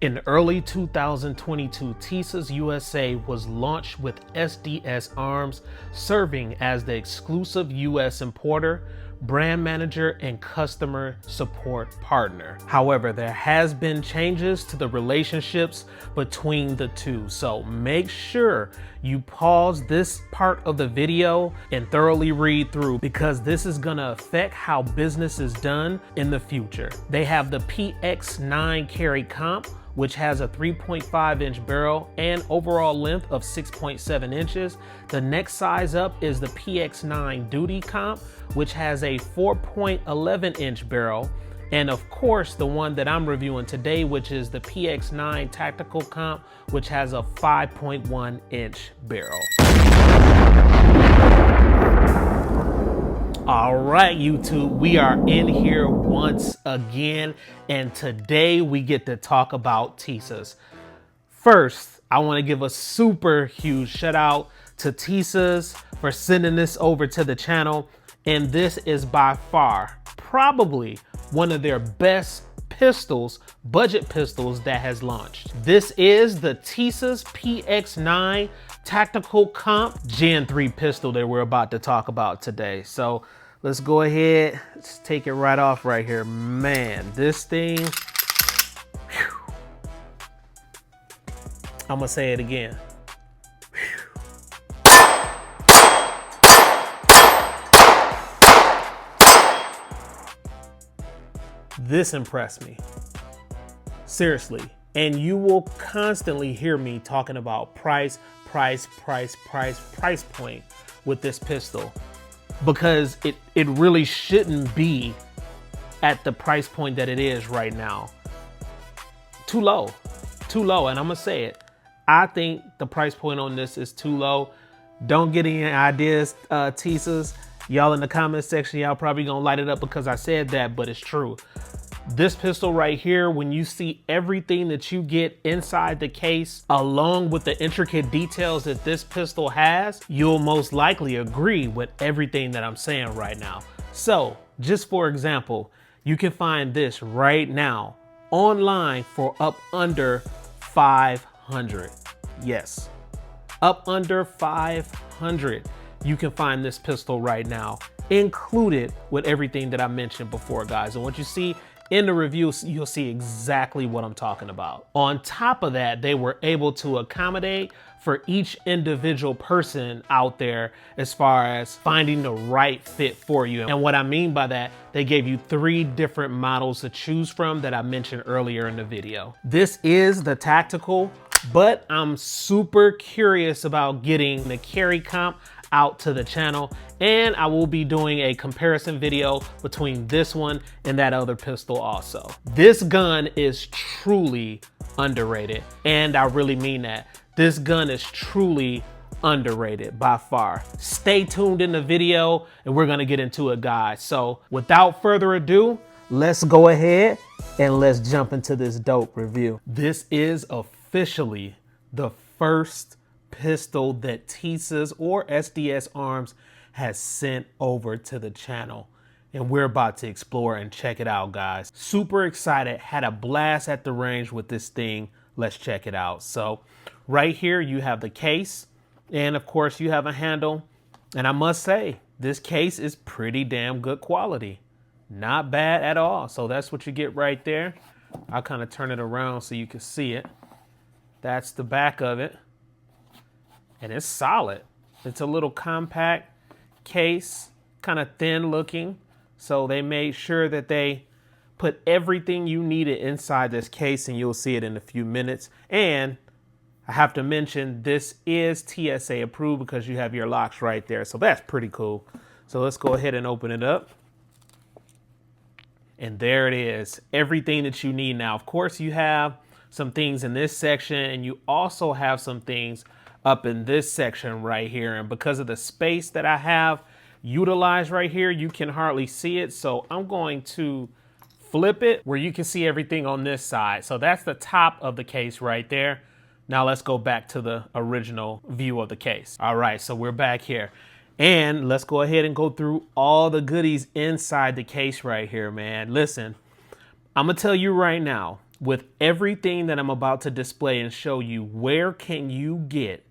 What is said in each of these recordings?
In early 2022, Tisas USA was launched with SDS Arms, serving as the exclusive US importer, brand manager, and customer support partner. However, there has been changes to the relationships between the two, so make sure you pause this part of the video and thoroughly read through, because this is gonna affect how business is done in the future. They have the PX-9 Carry Comp, which has a 3.5-inch barrel and overall length of 6.7 inches. The next size up is the PX-9 Duty Comp, which has a 4.11-inch barrel. And of course, the one that I'm reviewing today, which is the PX-9 Tactical Comp, which has a 5.1-inch barrel. All right, YouTube, we are in here once again, and today we get to talk about Tisas. First, I want to give a super huge shout out to Tisas for sending this over to the channel, and this is by far probably one of their best pistols, budget pistols that has launched. This is the Tisas PX-9 Tactical Comp Gen 3 pistol that we're about to talk about today. So let's go ahead, let's take it right off right here. Man, this thing, whew. I'm gonna say it again. This impressed me, seriously. And you will constantly hear me talking about price point with this pistol, because it really shouldn't be at the price point that it is right now. Too low, and I'm gonna say it. I think the price point on this is too low. Don't get any ideas, Tisas. Y'all in the comment section, y'all probably gonna light it up because I said that, but it's true. This pistol right here, when you see everything that you get inside the case, along with the intricate details that this pistol has, you'll most likely agree with everything that I'm saying right now. So, just for example, you can find this right now online for up under 500. Yes, up under 500. You can find this pistol right now, included with everything that I mentioned before, guys. And what you see in the review, you'll see exactly what I'm talking about. On top of that, they were able to accommodate for each individual person out there as far as finding the right fit for you. And what I mean by that, they gave you 3 different models to choose from that I mentioned earlier in the video. This is the tactical, but I'm super curious about getting the Carry Comp out to the channel, and I will be doing a comparison video between this one and that other pistol also. This gun is truly underrated, and I really mean that. This gun is truly underrated by far. Stay tuned in the video and we're gonna get into it, guys. So without further ado, let's go ahead and let's jump into this dope review. This is officially the first pistol that Tisas or SDS Arms has sent over to the channel, and we're about to explore and check it out, guys. Super excited, had a blast at the range with this thing. Let's check it out. So right here you have the case, and of course you have a handle, and I must say this case is pretty damn good quality, not bad at all. So that's what you get right there. I'll kind of turn it around so you can see it. That's the back of it. And it's solid. It's a little compact case, kind of thin looking. So they made sure that they put everything you needed inside this case, and you'll see it in a few minutes. And I have to mention, this is TSA approved because you have your locks right there. So that's pretty cool. So let's go ahead and open it up. And there it is. Everything that you need now. Of course, you have some things in this section, and you also have some things up in this section right here. And because of the space that I have utilized right here, you can hardly see it. So I'm going to flip it where you can see everything on this side. So that's the top of the case right there. Now let's go back to the original view of the case. All right, so we're back here. And let's go ahead and go through all the goodies inside the case right here, man. Listen, I'm gonna tell you right now, with everything that I'm about to display and show you, where can you get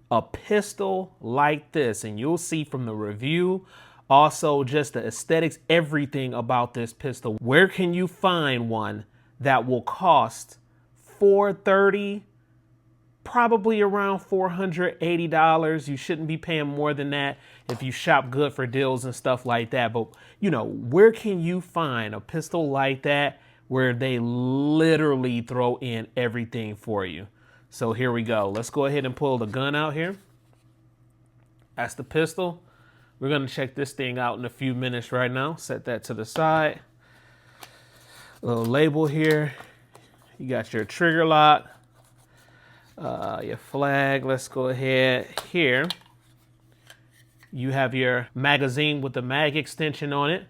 a pistol like this? And you'll see from the review, also just the aesthetics, everything about this pistol. Where can you find one that will cost $430, probably around $480? You shouldn't be paying more than that if you shop good for deals and stuff like that. But you know, where can you find a pistol like that where they literally throw in everything for you? So here we go. Let's go ahead and pull the gun out here. That's the pistol. We're going to check this thing out in a few minutes right now. Set that to the side. Little label here. You got your trigger lock, your flag. Let's go ahead here. You have your magazine with the mag extension on it.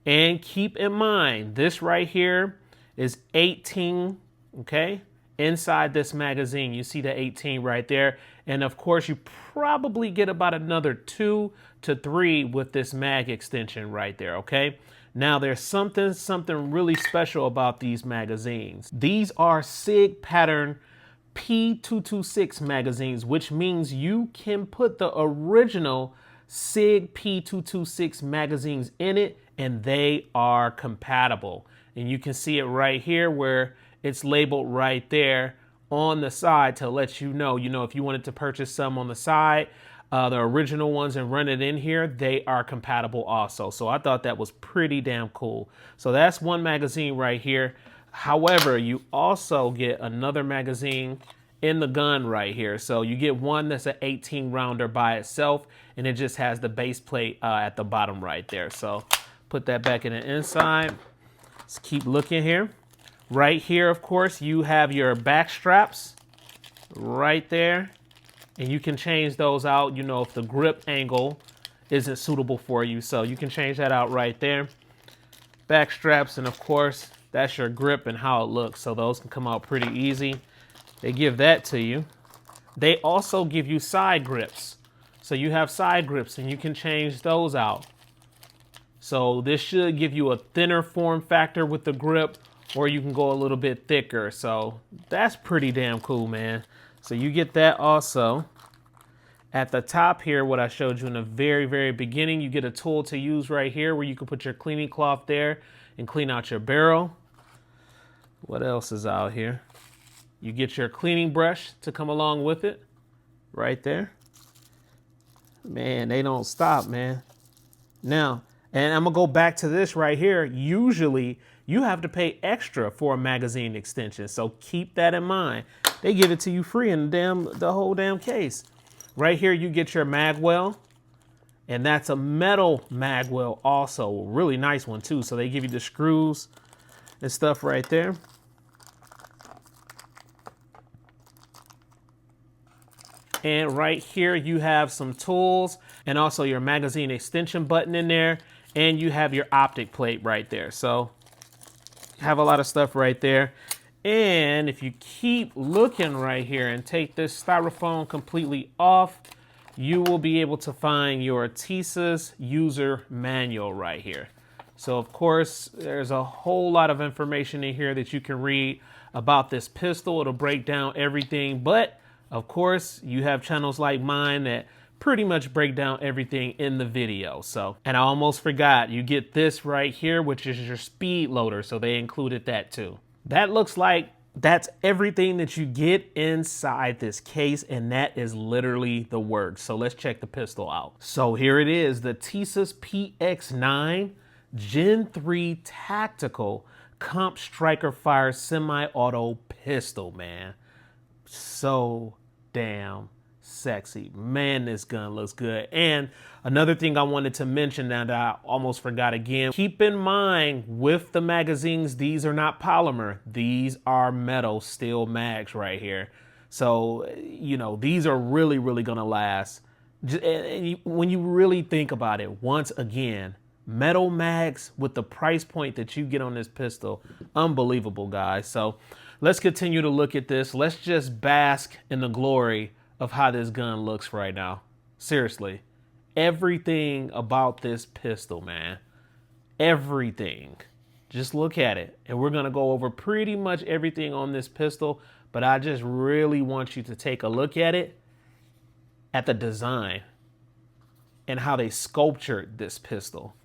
And keep in mind, this right here is 18, okay? Inside this magazine, you see the 18 right there. And of course, you probably get about another 2 to 3 with this mag extension right there, okay? Now, there's something really special about these magazines. These are SIG pattern P226 magazines, which means you can put the original SIG P226 magazines in it, and they are compatible. And you can see it right here where it's labeled right there on the side to let you know, if you wanted to purchase some on the side, the original ones, and run it in here, they are compatible also. So I thought that was pretty damn cool. So that's one magazine right here. However, you also get another magazine in the gun right here. So you get one that's an 18 rounder by itself, and it just has the base plate at the bottom right there. So put that back in the inside. Let's keep looking here. Right here, of course, you have your back straps right there, and you can change those out, if the grip angle isn't suitable for you. So you can change that out right there. Back straps, and of course, that's your grip and how it looks. So those can come out pretty easy. They give that to you. They also give you side grips. So you have side grips, and you can change those out. So this should give you a thinner form factor with the grip, or you can go a little bit thicker. So that's pretty damn cool, man. So you get that also. At the top here, what I showed you in the very, very beginning, you get a tool to use right here where you can put your cleaning cloth there and clean out your barrel. What else is out here? You get your cleaning brush to come along with it right there. Man, they don't stop, man. Now, and I'm gonna go back to this right here. Usually you have to pay extra for a magazine extension. So keep that in mind. They give it to you free in the whole damn case. Right here, you get your mag well, and that's a metal mag well also. Really nice one too. So they give you the screws and stuff right there. And right here, you have some tools and also your magazine extension button in there. And you have your optic plate right there. So you have a lot of stuff right there. And if you keep looking right here and take this styrofoam completely off, you will be able to find your Tisas user manual right here. So of course, there's a whole lot of information in here that you can read about this pistol. It'll break down everything, but of course, you have channels like mine that pretty much break down everything in the video. So, and I almost forgot, you get this right here, which is your speed loader. So they included that too. That looks like that's everything that you get inside this case, and that is literally the works. So let's check the pistol out. So here it is, the Tisas PX-9 Gen 3 Tactical Comp Striker Fire Semi-Auto Pistol, man. So damn sexy. Man, this gun looks good. And another thing I wanted to mention that I almost forgot again, keep in mind with the magazines, these are not polymer. These are metal steel mags right here. So, these are really, really gonna last. When you really think about it, once again, metal mags with the price point that you get on this pistol, unbelievable, guys. So let's continue to look at this. Let's just bask in the glory of how this gun looks right now. Seriously, everything about this pistol, man, everything Just look at it. And we're gonna go over pretty much everything on this pistol, but I just really want you to take a look at it, at the design and how they sculptured this pistol.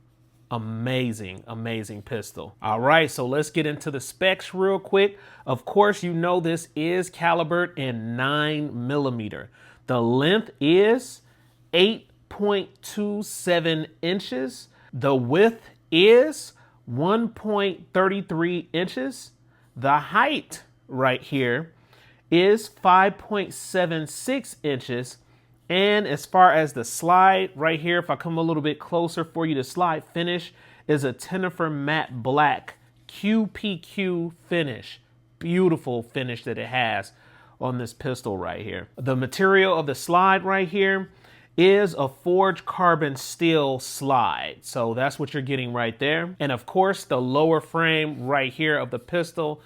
Amazing, amazing pistol. All right, so let's get into the specs real quick. Of course, you know this is calibered in 9mm. The length is 8.27 inches. The width is 1.33 inches. The height right here is 5.76 inches. And as far as the slide right here, if I come a little bit closer for you, the slide finish is a Tennifer matte black QPQ finish. Beautiful finish that it has on this pistol right here. The material of the slide right here is a forged carbon steel slide. So that's what you're getting right there. And of course, the lower frame right here of the pistol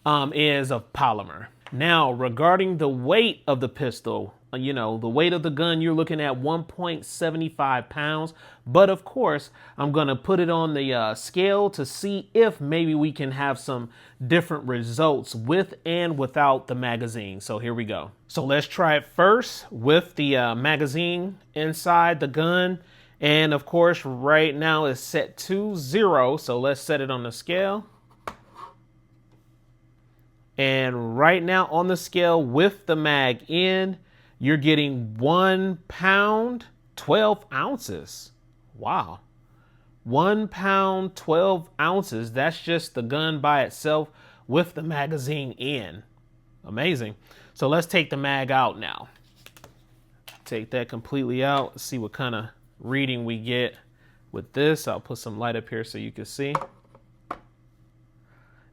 is of polymer. Now, regarding the weight of the pistol, you know, the weight of the gun, you're looking at 1.75 pounds. But of course, I'm going to put it on the scale to see if maybe we can have some different results with and without the magazine. So here we go. So let's try it first with the magazine inside the gun. And of course, right now it's set to 0. So let's set it on the scale. And right now on the scale with the mag in, you're getting 1 pound, 12 ounces. Wow. 1 pound, 12 ounces. That's just the gun by itself with the magazine in. Amazing. So let's take the mag out now. Take that completely out. Let's see what kind of reading we get with this. I'll put some light up here so you can see.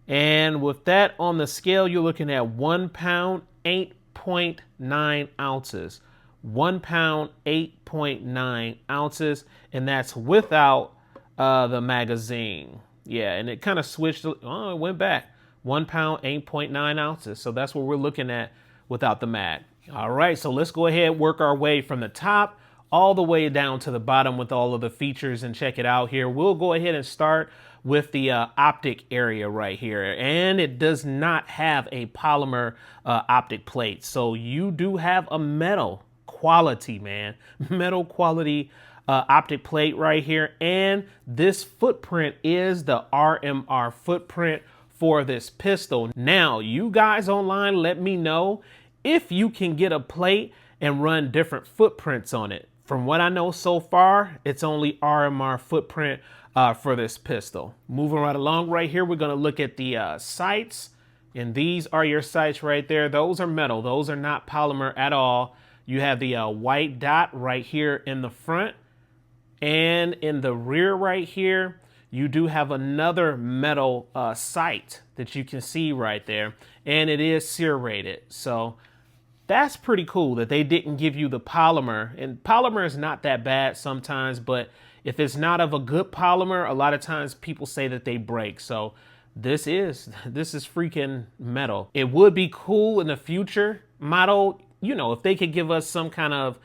And with that on the scale, you're looking at 1 pound, 8.9 ounces. 1 pound, 8.9 ounces. And that's without the magazine. Yeah, and it kind of switched. Oh, it went back. 1 pound, 8.9 ounces. So that's what we're looking at without the mag. All right, so let's go ahead and work our way from the top all the way down to the bottom with all of the features and check it out here. We'll go ahead and start with the optic area right here. And it does not have a polymer optic plate. So you do have a metal quality, man. Metal quality optic plate right here. And this footprint is the RMR footprint for this pistol. Now, you guys online, let me know if you can get a plate and run different footprints on it. From what I know so far, it's only RMR footprint for this pistol. Moving right along right here, we're going to look at the sights. And these are your sights right there. Those are metal. Those are not polymer at all. You have the white dot right here in the front. And in the rear right here, you do have another metal sight that you can see right there. And it is serrated. So that's pretty cool that they didn't give you the polymer. And polymer is not that bad sometimes, but if it's not of a good polymer, a lot of times people say that they break. So this is freaking metal. It would be cool in the future model, you know, if they could give us some kind of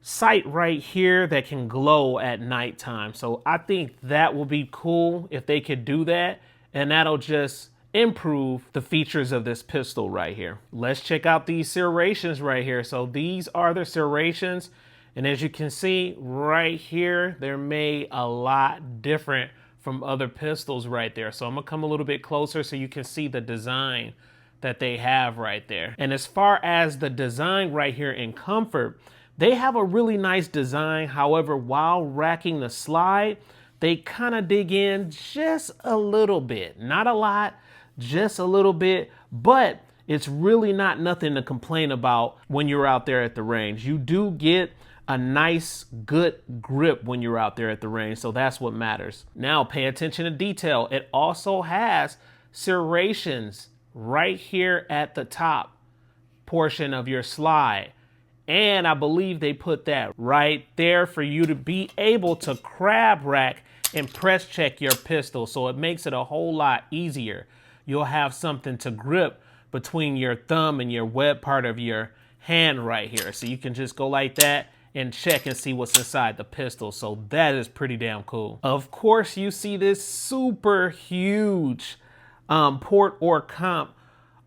sight right here that can glow at nighttime. So I think that will be cool if they could do that, and that'll just improve the features of this pistol right here. Let's check out these serrations right here. So these are the serrations, and as you can see right here, they're made a lot different from other pistols right there. So I'm gonna come a little bit closer so you can see the design that they have right there. And as far as the design right here in comfort, they have a really nice design. However, while racking the slide, they kind of dig in just a little bit. Not a lot, just a little bit, but it's really not nothing to complain about when you're out there at the range. You do get a nice, good grip when you're out there at the range, so that's what matters. Now, pay attention to detail. It also has serrations right here at the top portion of your slide. And I believe they put that right there for you to be able to crab rack and press check your pistol. So it makes it a whole lot easier. You'll have something to grip between your thumb and your web part of your hand right here. So you can just go like that and check and see what's inside the pistol. So that is pretty damn cool. Of course, you see this super huge port or comp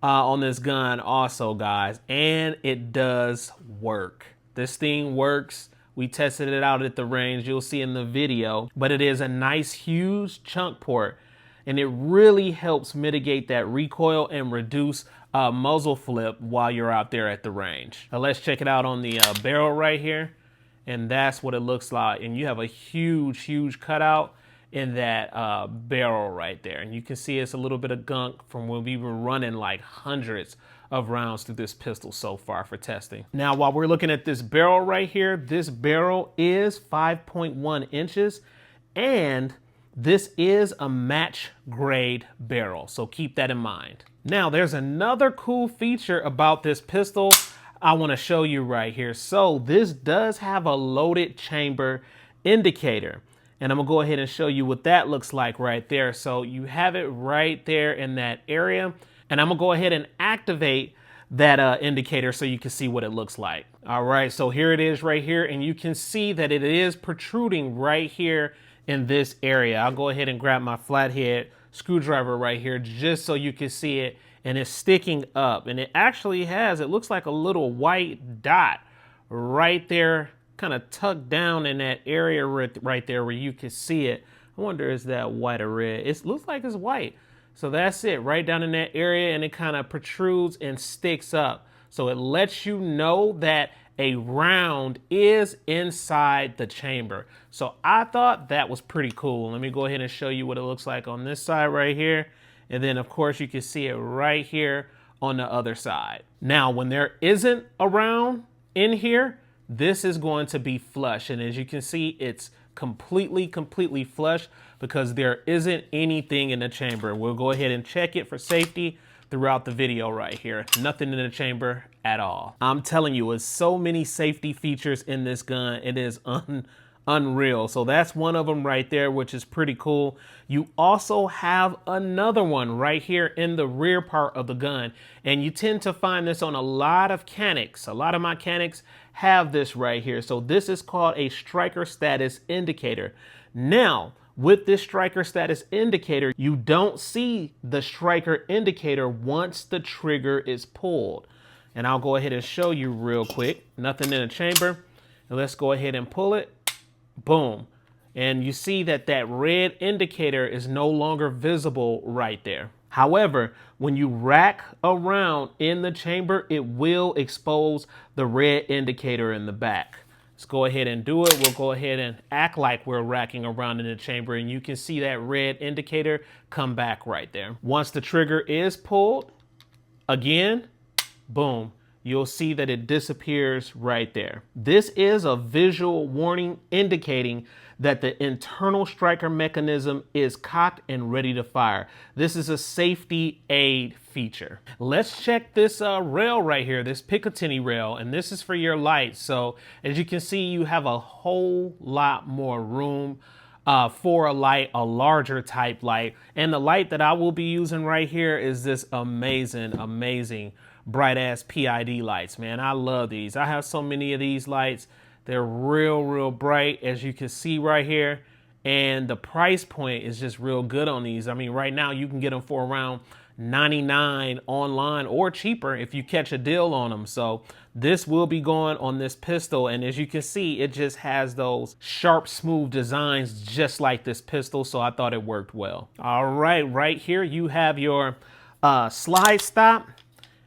on this gun also, guys, and it does work. This thing works. We tested it out at the range. You'll see in the video, but it is a nice huge chunk port, and it really helps mitigate that recoil and reduce muzzle flip while you're out there at the range. Now let's check it out on the barrel right here, and that's what it looks like. And you have a huge cutout in that barrel right there, and you can see it's a little bit of gunk from when we were running like hundreds of rounds through this pistol so far for testing. Now, while we're looking at this barrel right here, this barrel is 5.1 inches, and this is a match grade barrel, so keep that in mind. Now, there's another cool feature about this pistol I want to show you right here. So this does have a loaded chamber indicator, and I'm gonna go ahead and show you what that looks like right there. So you have it right there in that area, and I'm gonna go ahead and activate that indicator so you can see what it looks like. All right, so here it is right here, and you can see that it is protruding right here in this area. I'll go ahead and grab my flathead screwdriver right here just so you can see it, and it's sticking up, and it actually has, it looks like a little white dot right there, kind of tucked down in that area right there where you can see it. I wonder, is that white or red? It looks like it's white. So that's it, right down in that area, and it kind of protrudes and sticks up. So it lets you know that a round is inside the chamber. So I thought that was pretty cool. Let me go ahead and show you what it looks like on this side right here. And then of course you can see it right here on the other side. Now, when there isn't a round in here, this is going to be flush. And as you can see, it's completely flush because there isn't anything in the chamber. We'll go ahead and check it for safety throughout the video right here. Nothing in the chamber at all. I'm telling you, it's so many safety features in this gun. It is unreal. So that's one of them right there, which is pretty cool. You also have another one right here in the rear part of the gun, and you tend to find this on a lot of canics. A lot of my canics have this right here. So this is called a striker status indicator. Now, with this striker status indicator, you don't see the striker indicator once the trigger is pulled. And I'll go ahead and show you real quick. Nothing in the chamber. And let's go ahead and pull it. Boom. And you see that that red indicator is no longer visible right there. However, when you rack around in the chamber, it will expose the red indicator in the back. Let's go ahead and do it. We'll go ahead and act like we're racking around in the chamber, and you can see that red indicator come back right there. Once the trigger is pulled, again, boom, you'll see that it disappears right there. This is a visual warning indicating that the internal striker mechanism is cocked and ready to fire. This is a safety aid feature. Let's check this rail right here, this Picatinny rail, and this is for your lights. So as you can see, you have a whole lot more room for a light, a larger type light. And the light that I will be using right here is this amazing bright ass PID lights, man. I love these. I have so many of these lights. They're real bright, as you can see right here. And the price point is just real good on these. I mean, right now you can get them for around $99 online or cheaper if you catch a deal on them. So this will be going on this pistol. And as you can see, it just has those sharp, smooth designs just like this pistol. So I thought it worked well. All right, right here you have your slide stop.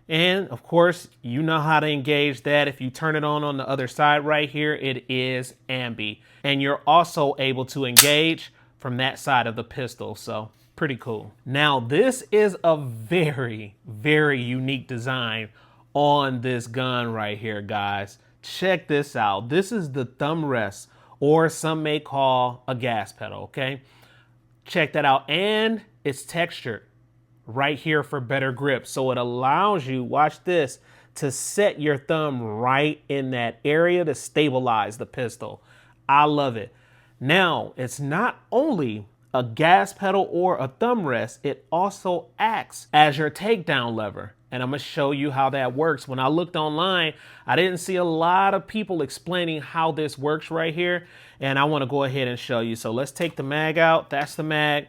And of course, you know how to engage that. If you turn it on the other side right here, it is ambi. And you're also able to engage from that side of the pistol. So pretty cool. Now, this is a very unique design on this gun right here, guys. Check this out. This is the thumb rest, or some may call a gas pedal, okay? Check that out. And it's textured right here for better grip. So it allows you, watch this, to set your thumb right in that area to stabilize the pistol. I love it. Now, it's not only a gas pedal or a thumb rest, it also acts as your takedown lever. and I'm gonna show you how that works. When I looked online, I didn't see a lot of people explaining how this works right here, and I want to go ahead and show you. So let's take the mag out. That's the mag.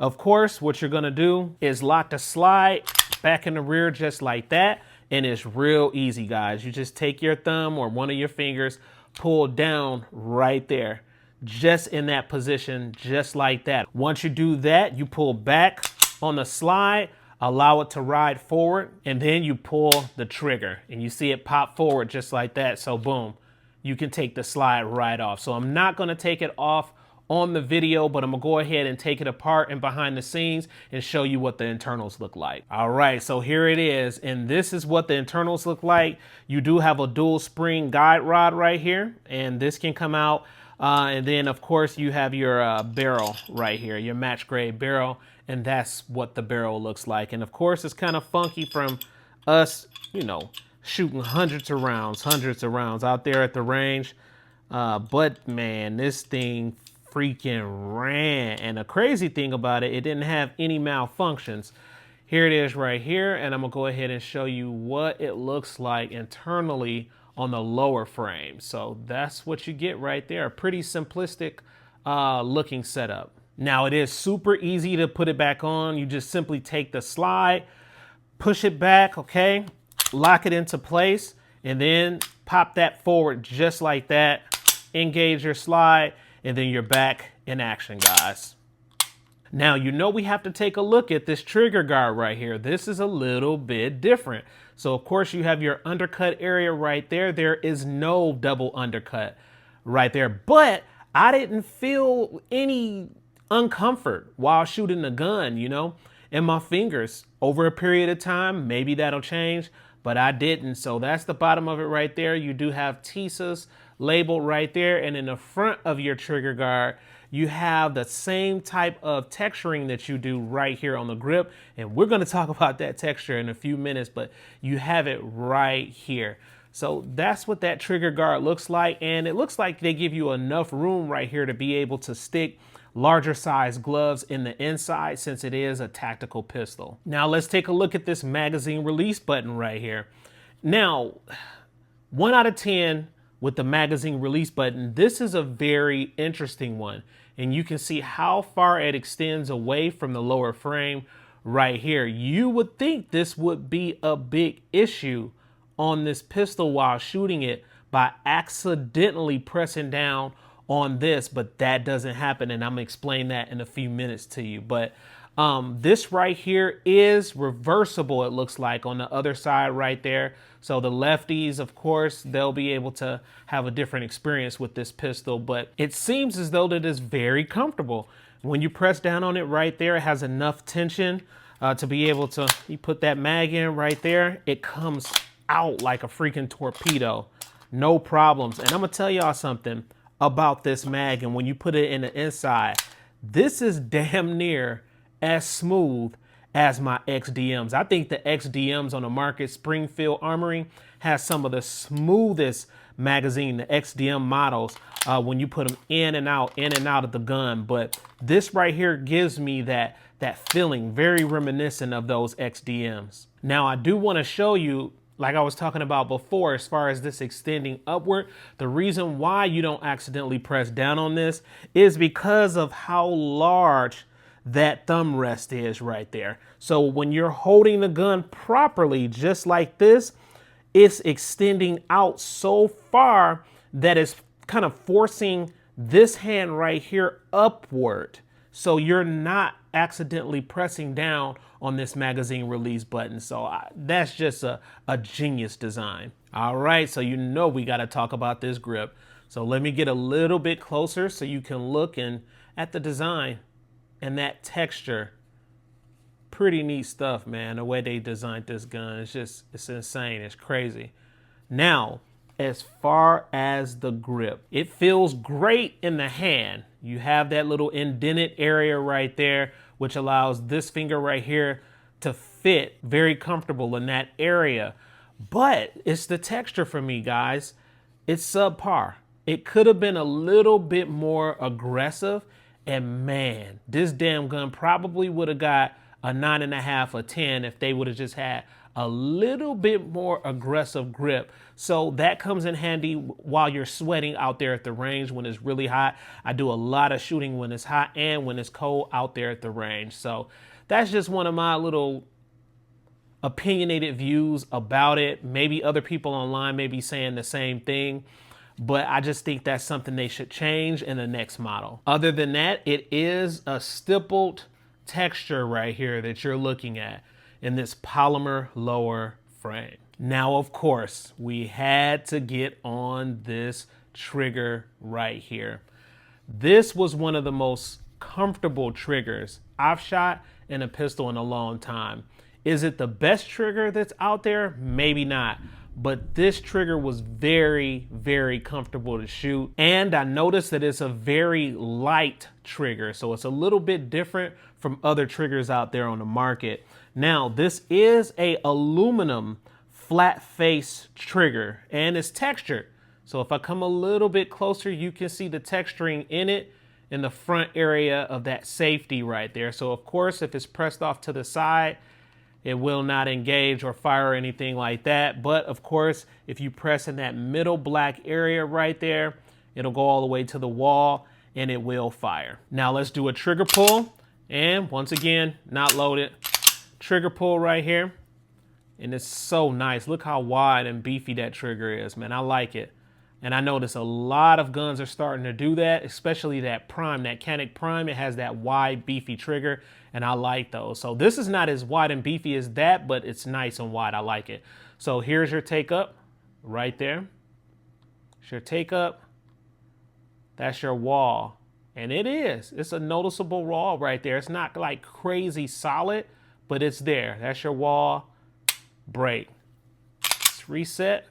Of course, what you're gonna do is lock the slide back in the rear just like that, and it's real easy, guys. You just take your thumb or one of your fingers, pull down right there, just in that position, just like that. Once you do that, you pull back on the slide, allow it to ride forward, and then you pull the trigger and you see it pop forward just like that. So boom, you can take the slide right off. So I'm not gonna take it off on the video, but I'm gonna go ahead and take it apart and behind the scenes and show you what the internals look like. All right, so here it is, and this is what the internals look like. You do have a dual spring guide rod right here, and this can come out. And then of course you have your barrel right here, your match grade barrel, and that's what the barrel looks like. And of course it's kind of funky from us, you know, shooting hundreds of rounds out there at the range. But man, this thing freaking ran. And the crazy thing about it, it didn't have any malfunctions. Here it is right here, and I'm gonna go ahead and show you what it looks like internally on the lower frame. So that's what you get right there. A pretty simplistic looking setup. Now it is super easy to put it back on. You just simply take the slide, push it back, okay? Lock it into place, and then pop that forward just like that. Engage your slide, and then you're back in action, guys. Now, you know we have to take a look at this trigger guard right here. This is a little bit different. So of course you have your undercut area right there. There is no double undercut right there, but I didn't feel any uncomfort while shooting the gun, you know, in my fingers. Over a period of time, maybe that'll change, but I didn't. So that's the bottom of it right there. You do have Tisas labeled right there, and in the front of your trigger guard you have the same type of texturing that you do right here on the grip, and we're going to talk about that texture in a few minutes, but you have it right here. So that's what that trigger guard looks like, and it looks like they give you enough room right here to be able to stick larger size gloves in the inside since it is a tactical pistol. Now let's take a look at this magazine release button right here. Now, 1 out of 10 with the magazine release button. This is a very interesting one, and you can see how far it extends away from the lower frame right here. You would think this would be a big issue on this pistol while shooting it by accidentally pressing down on this, but that doesn't happen, and I'm gonna explain that in a few minutes to you. But this right here is reversible, it looks like, on the other side right there. So the lefties, of course, they'll be able to have a different experience with this pistol, but it seems as though that it's very comfortable. When you press down on it right there, it has enough tension to be able to, you put that mag in right there, it comes out like a freaking torpedo, no problems. And I'm gonna tell y'all something about this mag, and when you put it in the inside, this is damn near as smooth as my XDMs. I think the XDMs on the market, Springfield Armory, has some of the smoothest magazine, the XDM models, when you put them in and out of the gun. But this right here gives me that feeling, very reminiscent of those XDMs. Now I do want to show you, like I was talking about before, as far as this extending upward, the reason why you don't accidentally press down on this is because of how large that thumb rest is right there. So when you're holding the gun properly, just like this, it's extending out so far that it's kind of forcing this hand right here upward. So you're not accidentally pressing down on this magazine release button. So that's just a genius design. All right, so you know we got to talk about this grip. So let me get a little bit closer so you can look at the design and that texture. Pretty neat stuff, man. The way they designed this gun, it's insane. It's crazy. Now, as far as the grip, it feels great in the hand. You have that little indented area right there, which allows this finger right here to fit very comfortable in that area. But it's the texture for me, guys. It's subpar. It could have been a little bit more aggressive, and man, this damn gun probably would have got a 9.5 or 10 if they would have just had a little bit more aggressive grip. So that comes in handy while you're sweating out there at the range when it's really hot. I do a lot of shooting when it's hot and when it's cold out there at the range. So that's just one of my little opinionated views about it. Maybe other people online may be saying the same thing, but I just think that's something they should change in the next model. Other than that, it is a stippled texture right here that you're looking at in this polymer lower frame. Now, of course, we had to get on this trigger right here. This was one of the most comfortable triggers I've shot in a pistol in a long time. Is it the best trigger that's out there? Maybe not. But this trigger was very, very comfortable to shoot. And I noticed that it's a very light trigger. So it's a little bit different from other triggers out there on the market. Now, this is a aluminum flat face trigger and it's textured. So if I come a little bit closer, you can see the texturing in it in the front area of that safety right there. So of course, if it's pressed off to the side, it will not engage or fire or anything like that. But of course, if you press in that middle black area right there, it'll go all the way to the wall and it will fire. Now let's do a trigger pull. And once again, not loaded. Trigger pull right here. And it's so nice. Look how wide and beefy that trigger is, man. I like it. And I notice a lot of guns are starting to do that, especially that Prime, that Canik Prime. It has that wide, beefy trigger, and I like those. So this is not as wide and beefy as that, but it's nice and wide. I like it. So here's your take up right there. It's your take up. That's your wall. And it is. It's a noticeable wall right there. It's not like crazy solid, but it's there. That's your wall. Break. Let's reset.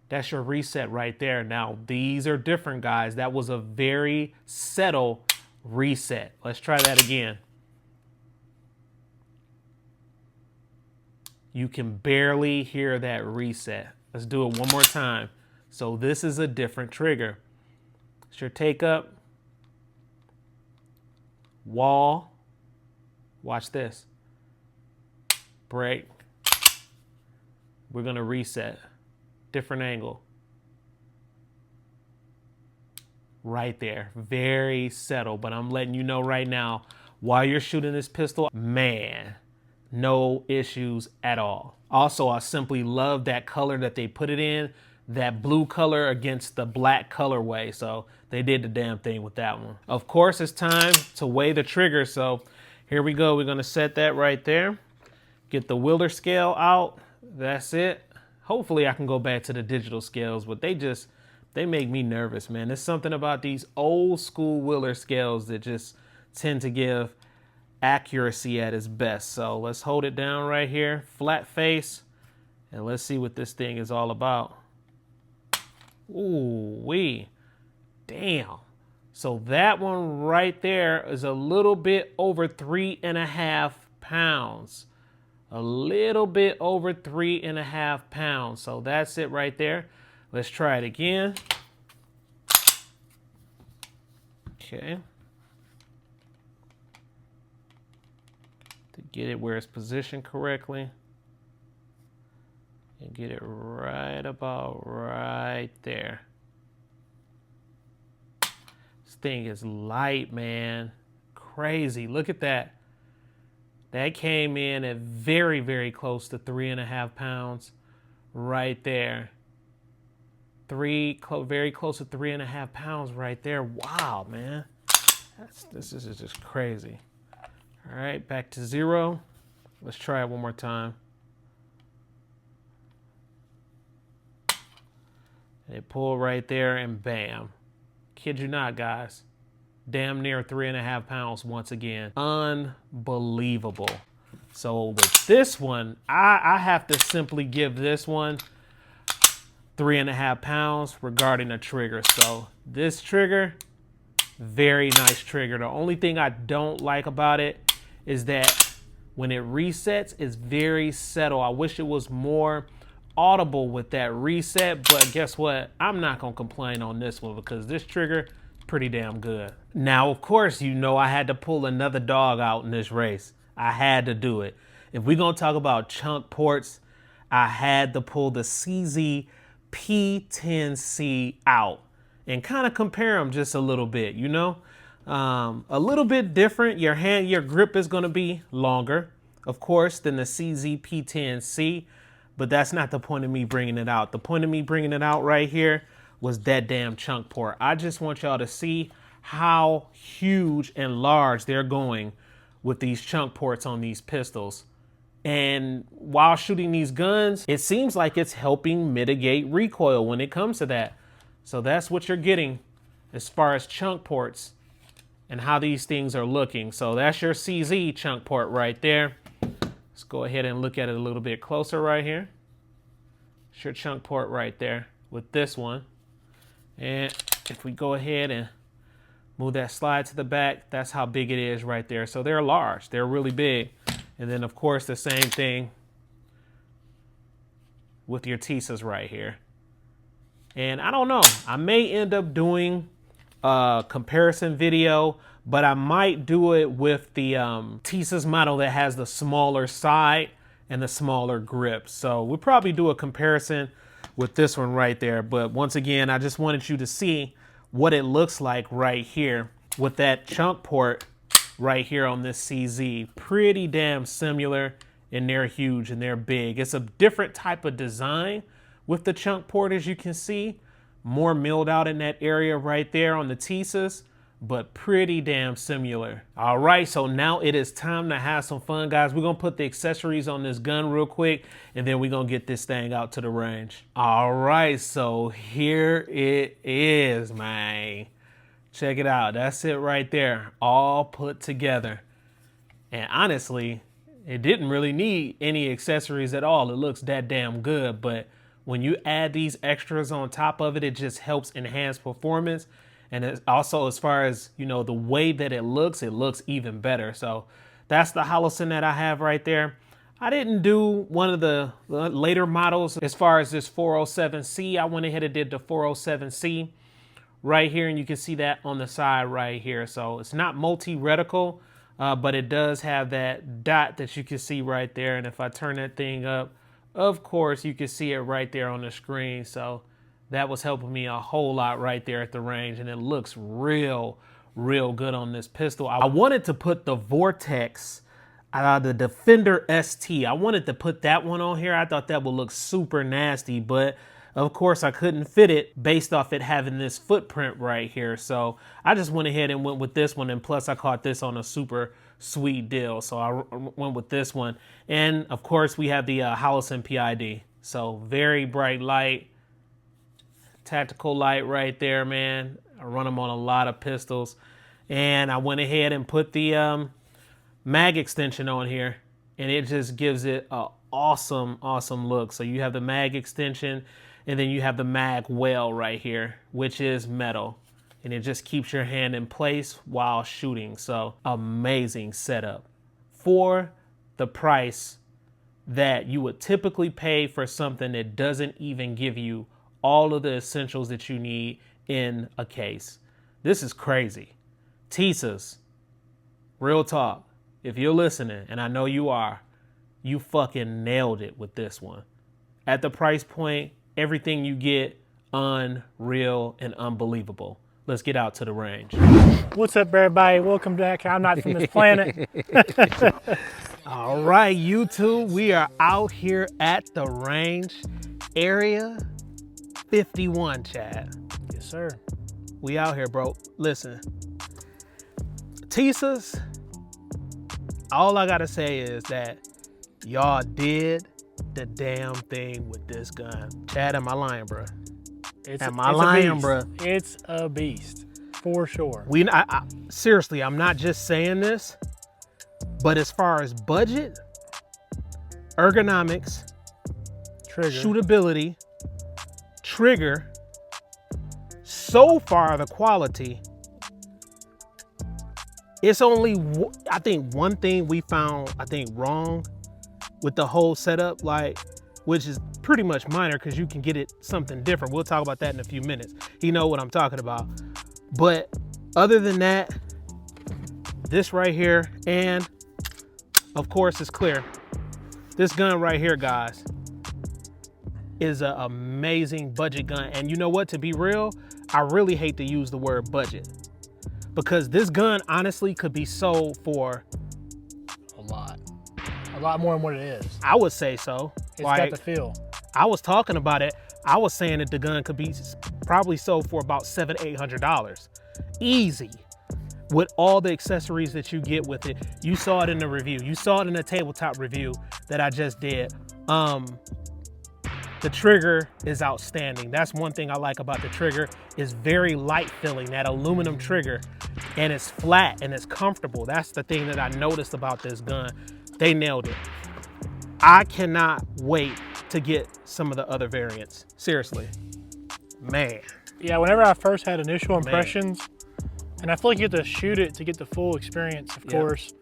That's your reset right there. Now, these are different, guys. That was a very subtle reset. Let's try that again. You can barely hear that reset. Let's do it one more time. So this is a different trigger. It's your take up. Wall. Watch this. Break. We're going to reset. Different angle. Right there. Very subtle, but I'm letting you know right now, while you're shooting this pistol, man, no issues at all. Also, I simply love that color that they put it in, that blue color against the black colorway. So they did the damn thing with that one. Of course, it's time to weigh the trigger. So here we go. We're going to set that right there. Get the Wheeler scale out. That's it. Hopefully I can go back to the digital scales, but they make me nervous, man. There's something about these old school Wheeler scales that just tend to give accuracy at its best. So let's hold it down right here, flat face, and let's see what this thing is all about. Ooh wee, damn. So that one right there is a little bit over 3.5 pounds. A little bit over 3.5 pounds. So that's it right there. Let's try it again. Okay. To get it where it's positioned correctly. And get it right about right there. This thing is light, man. Crazy. Look at that. That came in at very, very close to 3.5 pounds right there. Very close to 3.5 pounds right there. Wow, man. This is just crazy. All right, back to 0. Let's try it one more time. And it pulled right there and bam. Kid you not, guys. Damn near 3.5 pounds once again. Unbelievable. So with this one, I have to simply give this one 3.5 pounds regarding the trigger. So this trigger, very nice trigger. The only thing I don't like about it is that when it resets, it's very subtle. I wish it was more audible with that reset, but guess what? I'm not gonna complain on this one because this trigger pretty damn good. Now, of course, you know I had to pull another dog out in this race. I had to do it. If we're gonna talk about chunk ports, I had to pull the CZ P10C out and kind of compare them just a little bit, you know? A little bit different. Your grip is gonna be longer, of course, than the CZ P10C, but that's not the point of me bringing it out. The point of me bringing it out right here was that damn chunk port. I just want y'all to see how huge and large they're going with these chunk ports on these pistols. And while shooting these guns, it seems like it's helping mitigate recoil when it comes to that. So that's what you're getting as far as chunk ports and how these things are looking. So that's your CZ chunk port right there. Let's go ahead and look at it a little bit closer right here. It's your chunk port right there with this one. And if we go ahead and move that slide to the back, that's how big it is right there. So they're large, they're really big. And then of course the same thing with your Tisas right here. And I don't know, I may end up doing a comparison video, but I might do it with the Tisas model that has the smaller side and the smaller grip. So we'll probably do a comparison with this one right there. But once again, I just wanted you to see what it looks like right here with that chunk port right here on this CZ. Pretty damn similar, and they're huge and they're big. It's a different type of design with the chunk port, as you can see. More milled out in that area right there on the Tisas, but pretty damn similar. All right, so now it is time to have some fun, guys. We're gonna put the accessories on this gun real quick, and then we're gonna get this thing out to the range. All right, so here it is, man. Check it out. That's it right there, all put together. And honestly, it didn't really need any accessories at all. It looks that damn good, but when you add these extras on top of it, it just helps enhance performance. And it's also, as far as, you know, the way that it looks even better. So that's the Holosun that I have right there. I didn't do one of the later models as far as this 407C. I went ahead and did the 407C right here, and you can see that on the side right here. So it's not multi-reticle, but it does have that dot that you can see right there. And if I turn that thing up, of course, you can see it right there on the screen. So that was helping me a whole lot right there at the range, and it looks real good on this pistol. I wanted to put the Vortex, the Defender ST. I wanted to put that one on here. I thought that would look super nasty, but of course I couldn't fit it based off it having this footprint right here. So I just went ahead and went with this one, and plus I caught this on a super sweet deal. So I went with this one. And of course we have the Holosun PID. So very bright light. Tactical light right there, man. I run them on a lot of pistols. And I went ahead and put the mag extension on here, and it just gives it a awesome look. So you have the mag extension, and then you have the mag well right here, which is metal, and it just keeps your hand in place while shooting. So amazing setup for the price that you would typically pay for something that doesn't even give you all of the essentials that you need in a case. This is crazy. Tisas, real talk, if you're listening, and I know you are, you fucking nailed it with this one. At the price point, everything you get, unreal and unbelievable. Let's get out to the range. What's up, everybody? Welcome back. I'm not from this planet. All right, YouTube, we are out here at the range, area 51, Chad. Yes, sir. We out here, bro. Listen, Tisas, all I gotta say is that y'all did the damn thing with this gun. Chad, am I lying, bro? Am I lying, bro? It's a beast, for sure. Seriously, I'm not just saying this, but as far as budget, ergonomics, Trigger. shootability, trigger, so far the quality, it's only, I think, one thing we found, wrong with the whole setup, like, which is pretty much minor because you can get it something different. We'll talk about that in a few minutes. You know what I'm talking about. But Other than that, this right here, and of course it's clear. This gun right here, guys, is an amazing budget gun. And you know what, to be real, I really hate to use the word budget, because this gun honestly could be sold for a lot more than what it is. I would say so. It's got the feel. I was talking about it. I was saying that the gun could be probably sold for about $700-800, easy, with all the accessories that you get with it. You saw it in the review. You saw it in the tabletop review that I just did. The trigger is outstanding. That's one thing I like about the trigger. It's very light feeling, that aluminum trigger, and it's flat and it's comfortable. That's the thing that I noticed about this gun. They nailed it. I cannot wait to get some of the other variants. Seriously, man. Yeah, whenever I first had initial impressions, and I feel like you have to shoot it to get the full experience, of course.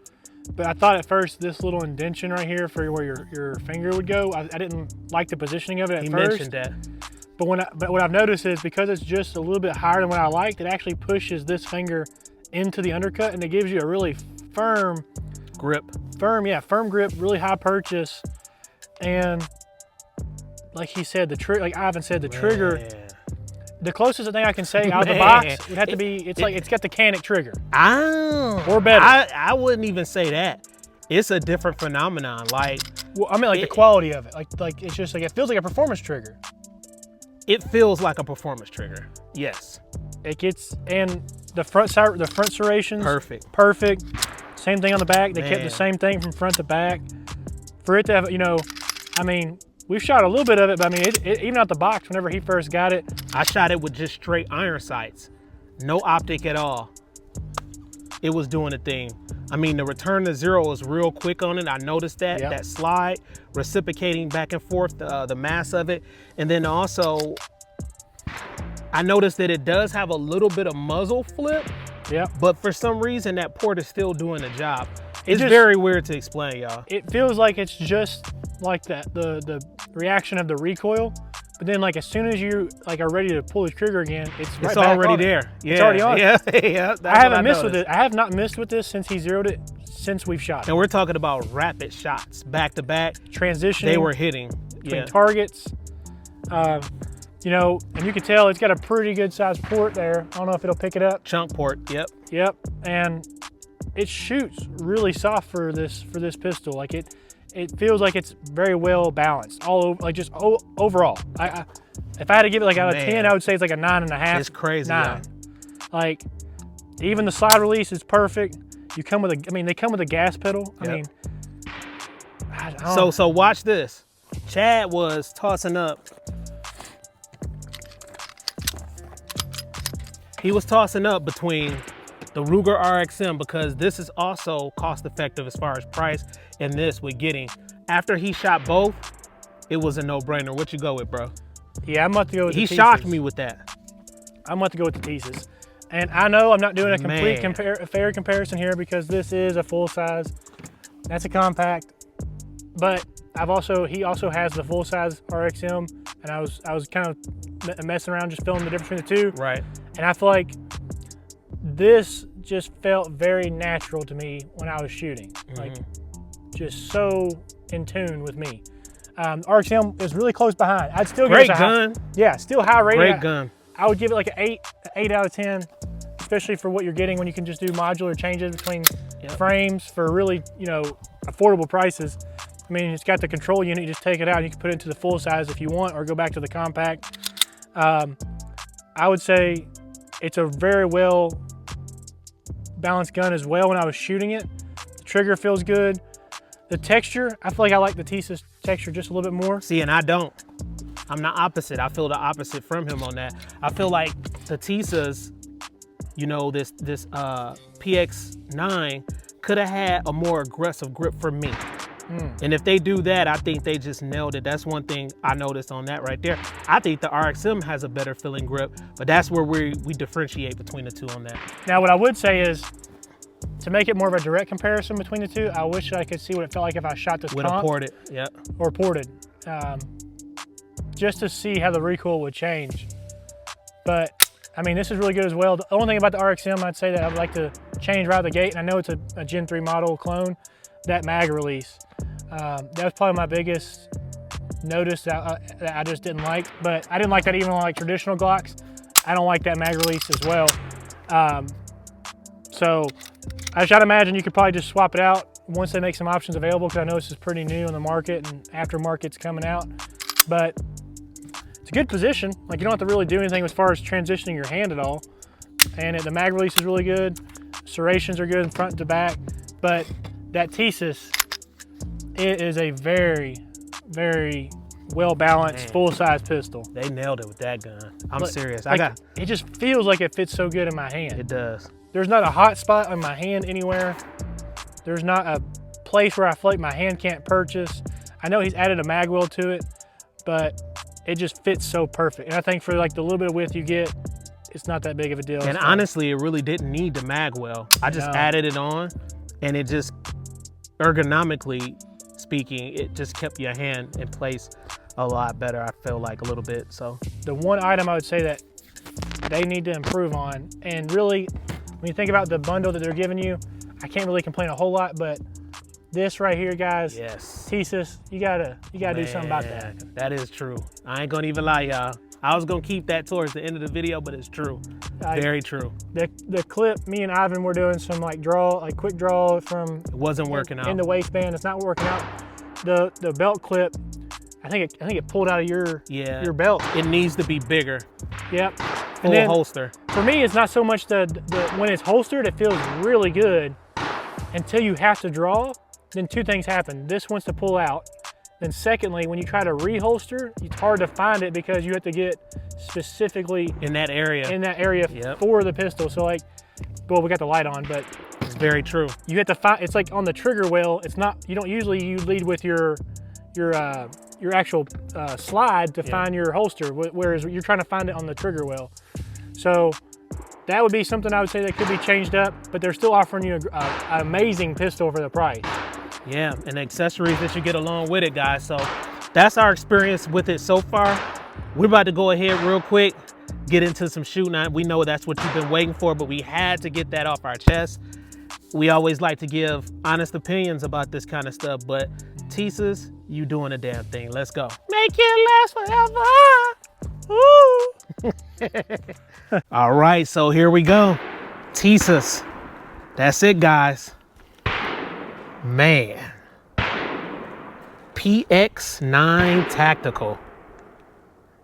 But I thought at first this little indentation right here for where your finger would go, I didn't like the positioning of it at first. He mentioned that. But what I've noticed is because it's just a little bit higher than what I liked, it actually pushes this finger into the undercut, and it gives you a really firm grip. Firm grip, really high purchase. And like he said, the trigger, like Ivan said, the trigger, the closest thing I can say out of the box would have to be, it's got the Canic trigger. Or better. I wouldn't even say that. It's a different phenomenon. Like, well, I mean, like the quality of it. Like it's just like, it feels like a performance trigger. It feels like a performance trigger. Yes. It gets, and the front serrations. Perfect. Same thing on the back. They kept the same thing from front to back. For it to have, you know, I mean, we've shot a little bit of it, but I mean, even out the box, whenever he first got it. I shot it with just straight iron sights. No optic at all. It was doing a thing. I mean, the return to zero was real quick on it. I noticed that, that slide, reciprocating back and forth, the mass of it. And then also, I noticed that it does have a little bit of muzzle flip. Yeah. But for some reason, that port is still doing the job. It's very weird to explain, y'all. It feels like it's just like that, the reaction of the recoil. But then, like, as soon as you are ready to pull the trigger again, it's already there. Yeah, it's already on. Yeah. I haven't missed with it. I have not missed with this since he zeroed it, since we've shot it. And we're talking about rapid shots, back to back. Transitioning. They were hitting. Between targets. You know, and you can tell it's got a pretty good sized port there. I don't know if it'll pick it up. Chunk port, yep. Yep, and it shoots really soft for this pistol. Like it feels like it's very well balanced all over, like just overall. If I had to give it like out of 10, I would say it's like a 9.5. It's crazy. 9. Yeah. Like even the slide release is perfect. You come with they come with a gas pedal. I mean, so watch this. Chad was tossing up. He was tossing up between the Ruger RXM, because this is also cost effective as far as price, and this with getting. After he shot both, it was a no-brainer. What you go with, bro? Yeah, I'm about to go with the Tisas. He shocked me with that. I'm about to go with the Tisas. And I know I'm not doing a complete fair comparison here, because this is a full size. That's a compact. But he also has the full size RXM, and I was kind of messing around just feeling the difference between the two. Right. And I feel like this just felt very natural to me when I was shooting. Like just so in tune with me. RXM is really close behind. I'd still give it a gun. Still high rated. Great gun. I would give it like an 8 out of 10, especially for what you're getting when you can just do modular changes between frames for really, you know, affordable prices. I mean, it's got the control unit. You just take it out and you can put it into the full size if you want, or go back to the compact. I would say it's a very well balanced gun as well. When I was shooting it, the trigger feels good. The texture, I feel like I like the Tisas texture just a little bit more. See, and I don't. I'm the opposite. I feel the opposite from him on that. I feel like the Tisas, you know, this PX-9 could have had a more aggressive grip for me. And if they do that, I think they just nailed it. That's one thing I noticed on that right there. I think the RXM has a better feeling grip, but that's where we differentiate between the two on that. Now, what I would say is, to make it more of a direct comparison between the two, I wish I could see what it felt like if I shot this comp. Ported, or ported, just to see how the recoil would change. But I mean, this is really good as well. The only thing about the RXM I'd say that I would like to change right out of the gate, and I know it's a Gen 3 model clone, that mag release. That was probably my biggest notice that I just didn't like, but I didn't like that even on like traditional Glocks. I don't like that mag release as well. So I should imagine you could probably just swap it out once they make some options available, because I know this is pretty new in the market and aftermarket's coming out. But it's a good position. Like, you don't have to really do anything as far as transitioning your hand at all. And the mag release is really good. Serrations are good in front to back. But that Tisas, it is a very, very well-balanced, full-size pistol. They nailed it with that gun. I'm serious. It just feels like it fits so good in my hand. It does. There's not a hot spot on my hand anywhere. There's not a place where I feel like my hand can't purchase. I know he's added a mag wheel to it, but it just fits so perfect. And I think for like the little bit of width you get, it's not that big of a deal. And honestly, it really didn't need the mag well. I just added it on, and it just, ergonomically speaking, it just kept your hand in place a lot better, I feel like, a little bit. So the one item I would say that they need to improve on, and really, when you think about the bundle that they're giving you, I can't really complain a whole lot, but this right here, guys, yes, Tisas, you gotta do something about that. That is true. I ain't gonna even lie, y'all. I was gonna keep that towards the end of the video, but it's true. Very true. The clip, me and Ivan were doing some like quick draw from. It wasn't working out. In the waistband, it's not working out. The belt clip, I think it pulled out of your belt. It needs to be bigger. Yep. Full holster. For me, it's not so much when it's holstered, it feels really good until you have to draw. Then two things happen. This wants to pull out. Then secondly, when you try to reholster, it's hard to find it because you have to get specifically in that area for the pistol. So like, well, we got the light on, but it's very true. You have to find, it's like on the trigger wheel, it's not, you don't usually, you lead with your actual slide to find your holster, whereas you're trying to find it on the trigger wheel. So that would be something I would say that could be changed up, but they're still offering you an amazing pistol for the price. Yeah, and accessories that you get along with it, guys. So that's our experience with it so far. We're about to go ahead real quick, get into some shooting. We know that's what you've been waiting for, but we had to get that off our chest. We always like to give honest opinions about this kind of stuff, but Tisas, you doing a damn thing. Let's go. Make it last forever. Woo! All right, so here we go. Tisas. That's it, guys. Man. PX-9 Tactical.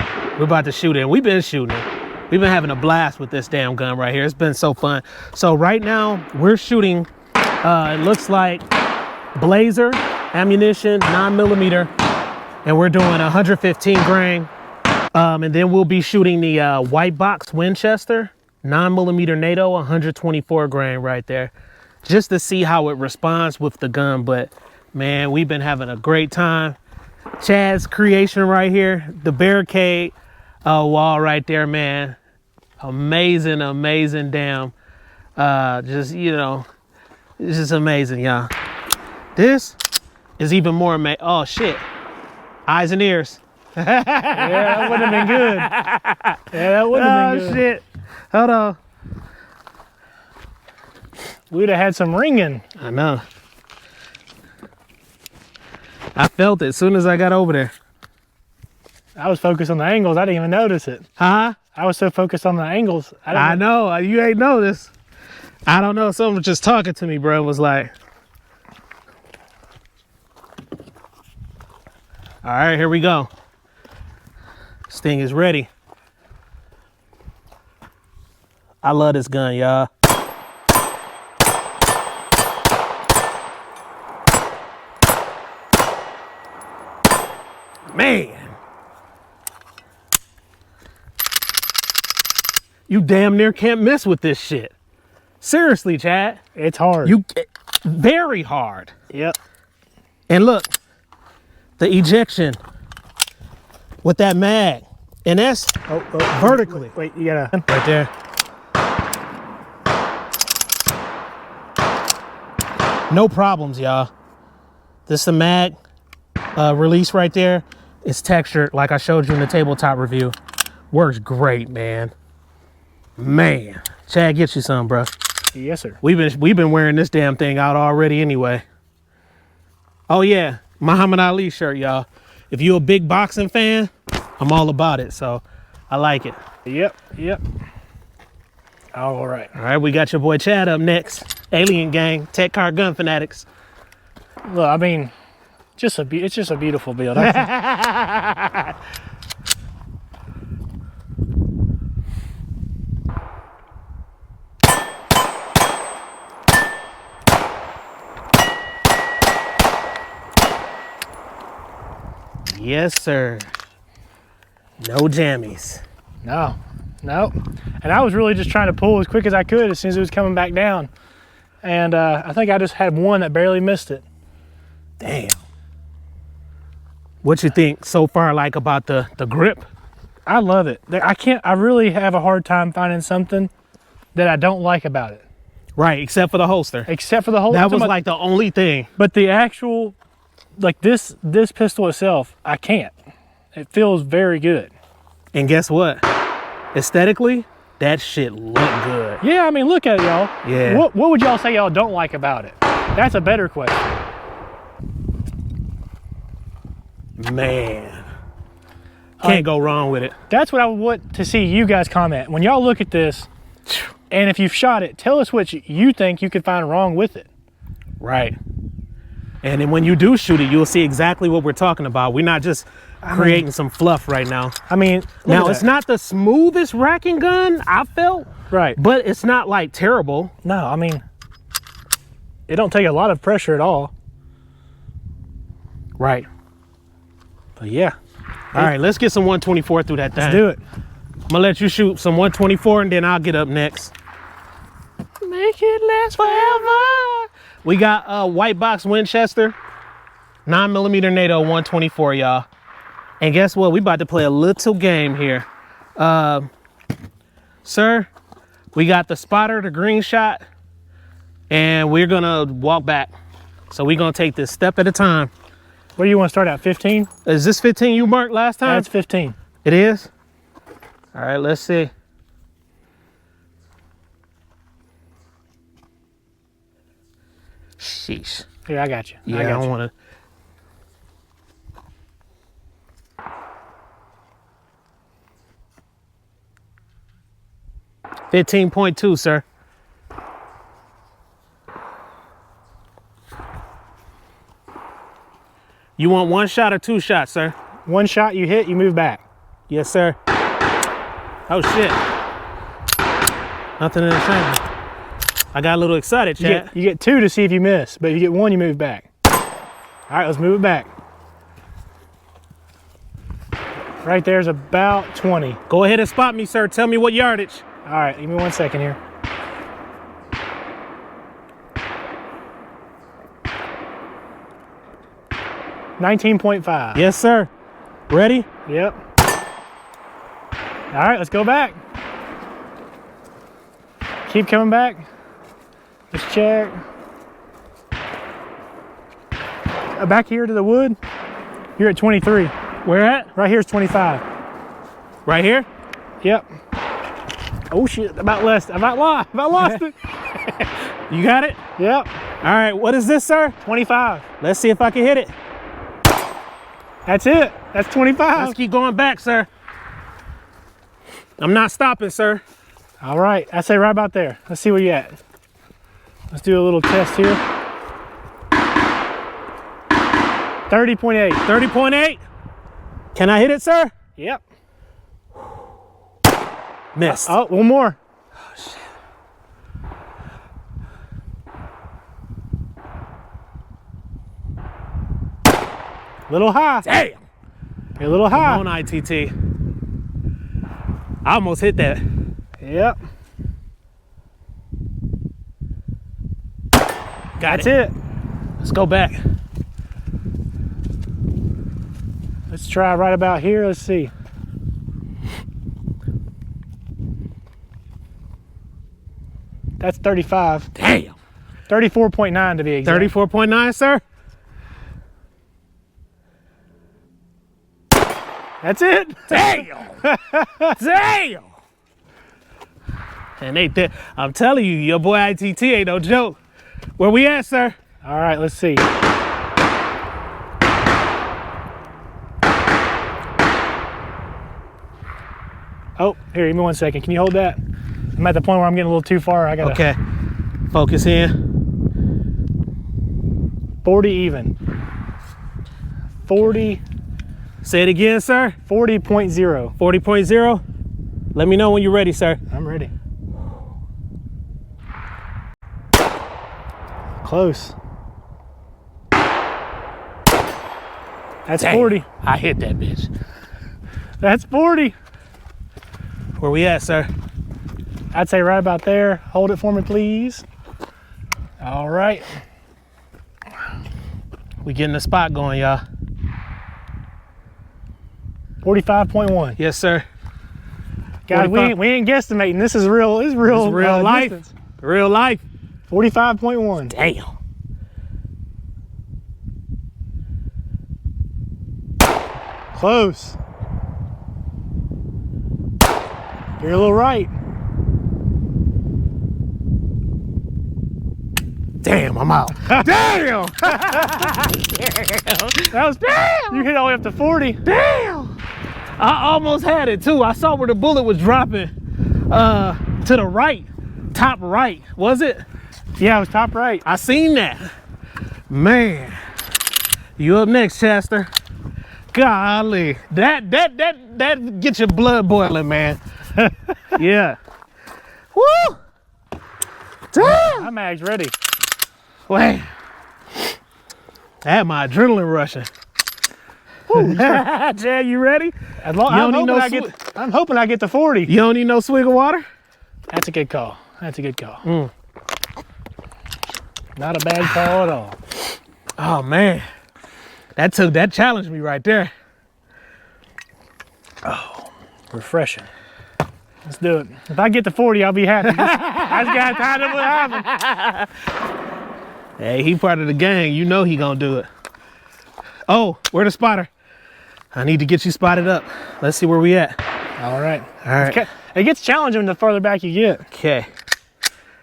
We're about to shoot it. We've been shooting it. We've been having a blast with this damn gun right here. It's been so fun. So right now we're shooting, it looks like Blazer ammunition, 9mm, and we're doing 115 grain. And then we'll be shooting the white box Winchester, 9mm NATO, 124 grain right there, just to see how it responds with the gun. But man, we've been having a great time. Chad's creation right here, the barricade wall right there, man. Amazing, amazing, damn. Just, you know, it's just amazing, y'all. This is even more amazing. Oh shit, eyes and ears. Yeah, that wouldn't have been good. Yeah, that wouldn't have been good. Oh shit, hold on. We'd have had some ringing. I know. I felt it as soon as I got over there. I was focused on the angles. I didn't even notice it. Huh? I was so focused on the angles. I know. You ain't know this. I don't know. Someone was just talking to me, bro. It was like, all right, here we go. This thing is ready. I love this gun, y'all. Man. You damn near can't miss with this shit. Seriously, Chad. It's hard. Very hard. Yep. And look, the ejection with that mag. And that's vertically. Wait, you gotta. Right there. No problems, y'all. This is the mag release right there. It's textured like I showed you in the tabletop review. Works great, man. Man, Chad, get you some, bro. Yes, sir. We've been wearing this damn thing out already anyway. Oh yeah, Muhammad Ali shirt, y'all. If you're a big boxing fan, I'm all about it. So I like it. Yep, yep. All right. All right, we got your boy Chad up next. Alien Gang, Tech Car Gun Fanatics. Look, I mean, it's just a beautiful build. Yes, sir. No jammies. No. And I was really just trying to pull as quick as I could as soon as it was coming back down. And I think I just had one that barely missed it. Damn. What you think so far, like, about the grip? I love it. I really have a hard time finding something that I don't like about it. Right, except for the holster. Except for the holster. That was like the only thing. But the actual, like this pistol itself, I can't. It feels very good. And guess what? Aesthetically, that shit look good. Yeah, I mean, look at it, y'all. Yeah. What would y'all say y'all don't like about it? That's a better question. Man. Can't go wrong with it. That's what I want to see you guys comment. When y'all look at this, and if you've shot it, tell us what you think you could find wrong with it. Right. And then when you do shoot it, you'll see exactly what we're talking about. We're not just creating some fluff right now. I mean, now it's not the smoothest racking gun I felt. Right. But it's not like terrible. No, I mean, it don't take a lot of pressure at all. Right. But yeah. All right, let's get some 124 through that thing. Let's do it. I'm gonna let you shoot some 124 and then I'll get up next. Make it last forever. We got a white box Winchester, 9mm NATO 124, y'all. And guess what? We about to play a little game here. Sir, we got the spotter, the green shot, and we're gonna walk back. So we're gonna take this step at a time. What do you want to start at, 15? Is this 15 you marked last time? That's 15. It is? All right, let's see. Sheesh. Here, I got you. Yeah, I I got don't you. want to. 15.2, sir. You want one shot or two shots, sir? One shot, you hit, you move back. Yes, sir. Oh, shit. Nothing in the chamber. I got a little excited, Chad. You get two to see if you miss, but if you get one, you move back. All right, let's move it back. Right there's about 20. Go ahead and spot me, sir. Tell me what yardage. All right, give me 1 second here. $19.5. Yes, sir. Ready? Yep. All right, let's go back. Keep coming back. Let's check. Back here to the wood, you're at 23. Where at? Right here's 25. Right here? Yep. Oh shit, about lost it. You got it? Yep. All right, what is this, sir? 25. Let's see if I can hit it. That's it. That's 25. Let's keep going back, sir. I'm not stopping, sir. All right, I say right about there. Let's see where you at. Let's do a little test here. 30.8. 30.8. Can I hit it, sir? Yep. Missed. Oh, one more. Oh, shit. Little high. Damn. You're a little high. Come on, I.T.T. I almost hit that. Yep. Got That's it. Let's go back. Let's try right about here. Let's see. That's 35. Damn. 34.9 to be exact. 34.9, sir. That's it. Damn. Damn. And I'm telling you, your boy I.T.T ain't no joke. Where we at, sir? All right, let's see. Oh, here, give me 1 second. Can you hold that? I'm at the point where I'm getting a little too far. I gotta. Okay. Focus in. 40 even. 40. Say it again, sir. 40.0. 40.0. Let me know when you're ready, sir. I'm ready. Close. That's Dang, 40. I hit that bitch. That's 40. Where we at, sir? I'd say right about there. Hold it for me, please. All right. We getting the spot going, y'all. 45.1. Yes, sir. Guys, we ain't guesstimating. This is real. This is real. It's real life. Distance. Real life. 45.1. Damn. Close. You're a little right. Damn, I'm out. Damn. That was damn. You hit all the way up to 40. Damn. I almost had it too. I saw where the bullet was dropping to the right, top right, was it? Yeah, it was top right. I seen that. Man, you up next, Chester. Golly, that gets your blood boiling, man. Yeah. Woo! Damn. My mag's ready. Wait. I had my adrenaline rushing. Chad, you ready? I'm hoping I get to 40. You don't need no swig of water? That's a good call. That's a good call. Not a bad call at all. Oh man, that challenged me right there. Oh, refreshing. Let's do it. If I get to 40, I'll be happy. I just got tied up with having. Hey, he part of the gang. You know he gonna do it. Oh, where the spotter? I need to get you spotted up. Let's see where we at. All right. All right. It gets challenging the further back you get. Okay.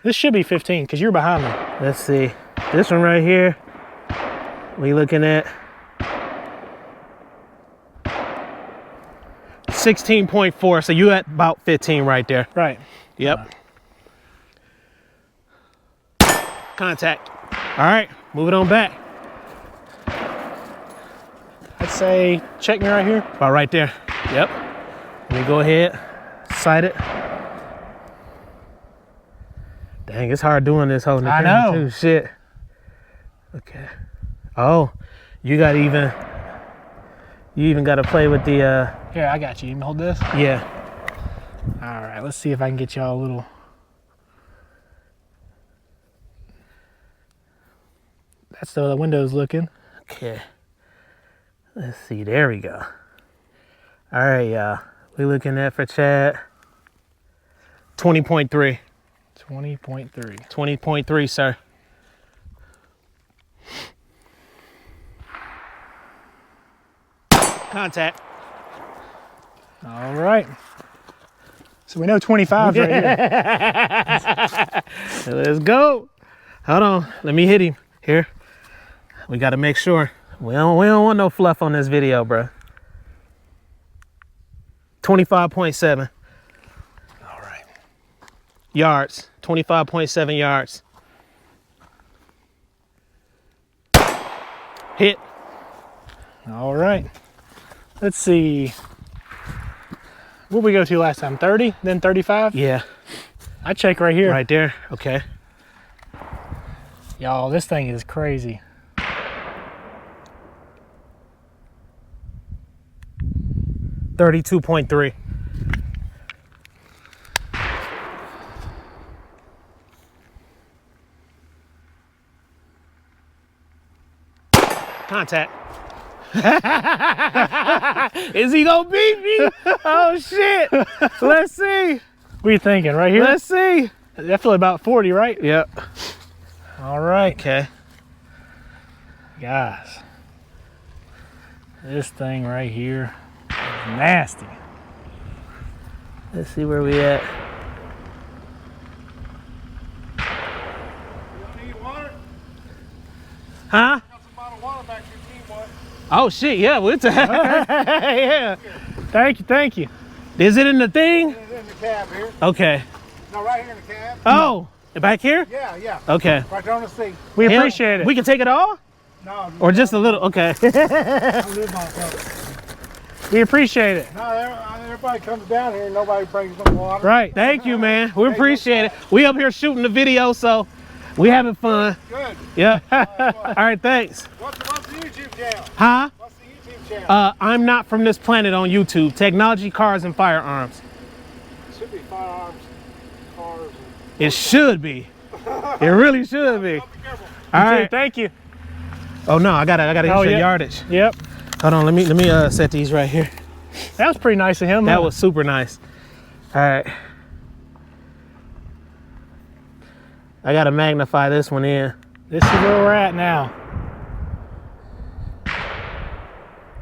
This should be 15 because you're behind me. Let's see. This one right here. We looking at 16.4. So you at about 15 right there. Right. Yep. Contact. All right. Move it on back. I'd say check me right here. About right there. Yep. Let me go ahead. Sight it. Dang, it's hard doing this holding the camera too. Shit. Okay. Oh, you even got to play with the Here, I got you. You can hold this. Yeah. All right, let's see if I can get y'all a little. That's the window's looking. Okay. Let's see. There we go. All right, y'all. We looking at for Chad 20.3. 20.3. 20.3, sir. Contact. All right. So we know 25's right here. Let's go. Hold on. Let me hit him. Here. We got to make sure. We don't want no fluff on this video, bro. 25.7. All right. Yards. 25.7 yards. Hit. All right. Let's see. What did we go to last time? 30, then 35? Yeah. I check right here. Right there. Okay. Y'all, this thing is crazy. $32.3. Contact. Is he gonna beat me? Oh shit. Let's see. What are you thinking? Right here? Let's see. Definitely about 40, right? Yep. All right. Okay. Guys, this thing right here is nasty. Let's see where we at. Huh? Got some bottled water back to your team, boy. Oh shit, yeah, we'll yeah. Thank you, thank you. Is it in the thing? It's in the cab here. Okay. No, right here in the cab. Oh, back here? Yeah, yeah. Okay. Right there on the seat. We appreciate it. We can take it all? No. Or just a little? Okay. I live myself. We appreciate it. No, everybody comes down here and nobody brings them water. Right. Thank you, man. We appreciate it. We up here shooting the video, so we having fun. Good. Yeah. All right, thanks. What's the YouTube channel? Huh? What's the YouTube channel? I'm not from this planet on YouTube. Technology, cars, and firearms. It should be firearms, cars. It should be. It really should be. Be careful. All right. Thank you. Oh no, I gotta use your yardage. Yep. Hold on, let me set these right here. That was pretty nice of him. That huh? was super nice. All right. I gotta magnify this one in. This is where we're at now.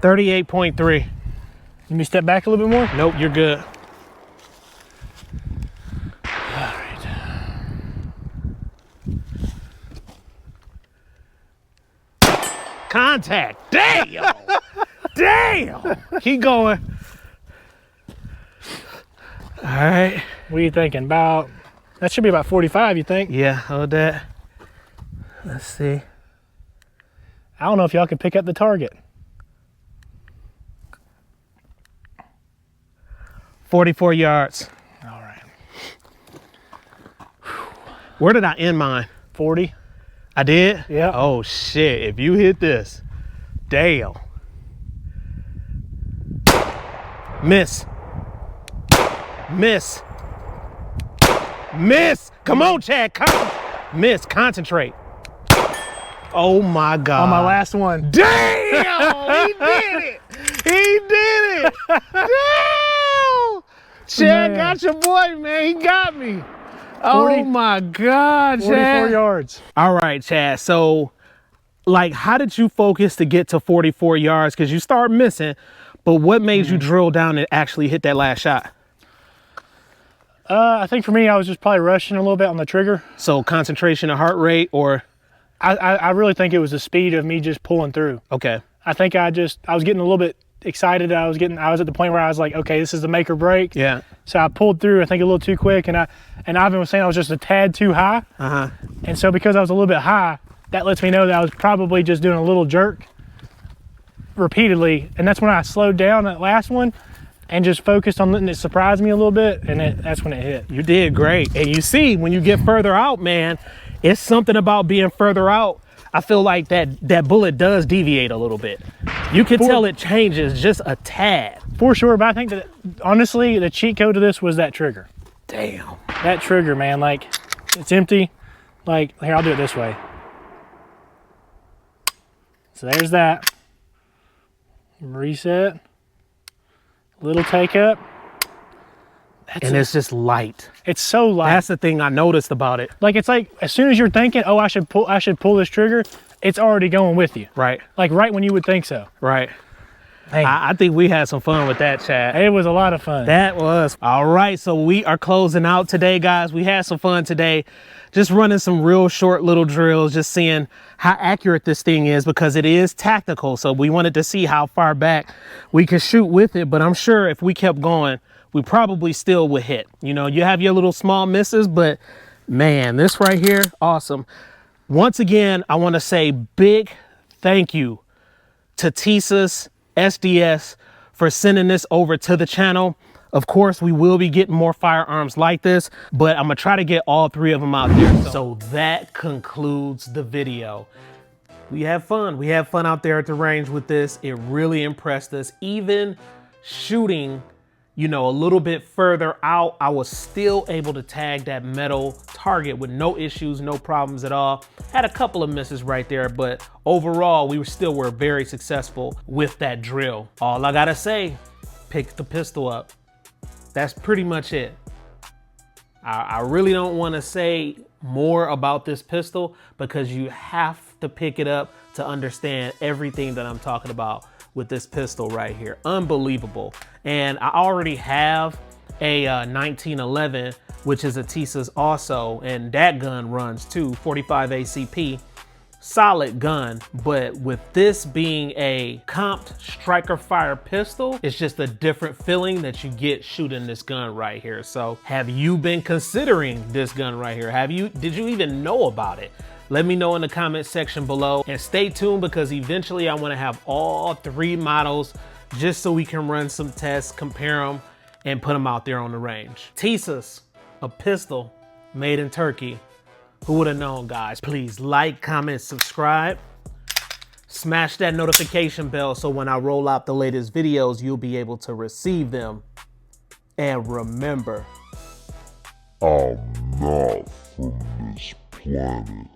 38.3. Let me step back a little bit more. Nope, you're good. Contact. Damn. Damn. Keep going. All right. What are you thinking? About, that should be about 45, you think? Yeah, hold that. Let's see. I don't know if y'all can pick up the target. 44 yards. All right. Where did I end mine? 40. I did? Yeah. Oh shit, if you hit this, damn. Miss. Miss. Miss. Come on, Chad. Miss. Concentrate. Oh my God. On my last one. Damn! He did it! He did it! Damn! Chad Man. got your boy, man. He got me. Oh 40 my God, 44 Chad. yards. All right, Chad. So, like, how did you focus to get to 44 yards? Because you start missing, but what made you drill down and actually hit that last shot? I think for me, I was just probably rushing a little bit on the trigger. So concentration of heart rate, or? I really think it was the speed of me just pulling through. Okay. I think I was getting a little bit excited. I was at the point where I was like, okay, this is the make or break. Yeah. So I pulled through, I think a little too quick, and Ivan was saying I was just a tad too high. Uh-huh. And so because I was a little bit high, that lets me know that I was probably just doing a little jerk repeatedly. And that's when I slowed down that last one and just focused on letting it surprise me a little bit, and that's when it hit. You did great. And you see, when you get further out, man, it's something about being further out. I feel like that bullet does deviate a little bit. You can tell it changes just a tad. For sure, but I think that, honestly, the cheat code to this was that trigger. Damn. That trigger, man, like, it's empty. Like, here, I'll do it this way. So there's that. Reset. Little take up. And it's just light. It's so light. That's the thing I noticed about it. Like, it's like, as soon as you're thinking, oh, I should pull this trigger, it's already going with you. Right. Like, right when you would think so. Right. Hey, I think we had some fun with that, Chad. it was a lot of fun. That was. All right, so we are closing out today, guys. We had some fun today. Just running some real short little drills, just seeing how accurate this thing is, because it is tactical. So we wanted to see how far back we could shoot with it. But I'm sure if we kept going, we probably still would hit. You know, you have your little small misses, but man, this right here, awesome. Once again, I want to say big thank you to Tisas SDS for sending this over to the channel. Of course, we will be getting more firearms like this, but I'm gonna try to get all three of them out there. So that concludes the video. We had fun. We had fun out there at the range with this. It really impressed us. Even shooting, you know, a little bit further out, I was still able to tag that metal target with no issues, no problems at all. Had a couple of misses right there, but overall, we were very successful with that drill. All I gotta say, pick the pistol up. That's pretty much it. I really don't wanna say more about this pistol, because you have to pick it up to understand everything that I'm talking about with this pistol right here. Unbelievable. And I already have a 1911, which is a Tisas also, and that gun runs too, 45 ACP. solid gun, but with this being a comped striker fire pistol, it's just a different feeling that you get shooting this gun right here. So have you been considering this gun right here? Did you even know about it? Let me know in the comment section below, and stay tuned because eventually I want to have all 3 models just so we can run some tests, compare them, and put them out there on the range. Tisas, a pistol made in Turkey. Who would have known, guys? Please like, comment, subscribe. Smash that notification bell so when I roll out the latest videos, you'll be able to receive them. And remember, I'm not from this planet.